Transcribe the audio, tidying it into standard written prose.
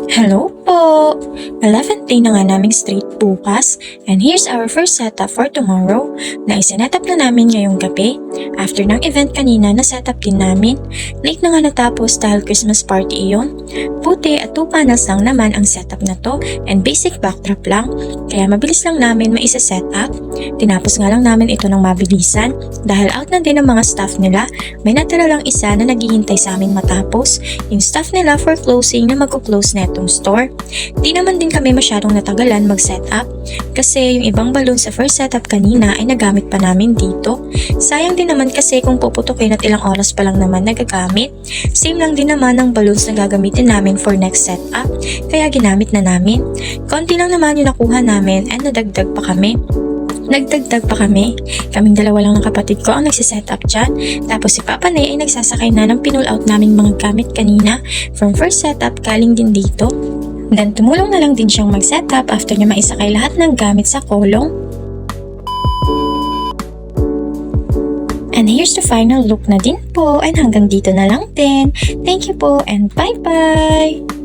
Hello po! 11th day na nga naming straight bukas and here's our first setup for tomorrow na isetup na namin ngayong gabi. After ng event kanina na setup din namin, late na nga natapos dahil Christmas party iyon. Puti at 2 panels lang naman ang setup na to and basic backdrop lang kaya mabilis lang namin maisa-setup. Tinapos nga lang namin ito ng mabilisan dahil out na din ang mga staff nila. May natira lang isa na naghihintay sa amin matapos yung staff nila for closing na magko-close na itong store. Di naman din kami masyadong natagalan mag-setup kasi yung ibang balloon sa first setup kanina ay nagamit pa namin dito. Sayang din naman kasi kung puputukin at ilang oras pa lang naman nagagamit. Same lang din naman ang balloons na gagamitin namin for next setup kaya ginamit na namin. Konti lang naman yung nakuha namin and nadagdag pa kami. Kaming dalawa lang ng kapatid ko ang nagsisetup dyan. Tapos si Papa Nay ay nagsasakay na ng pinull out naming mga gamit kanina from first setup galing din dito. Then tumulong na lang din siyang mag-setup after niya maisakay lahat ng gamit sa kolong. And here's the final look na din po and hanggang dito na lang din. Thank you po and bye-bye!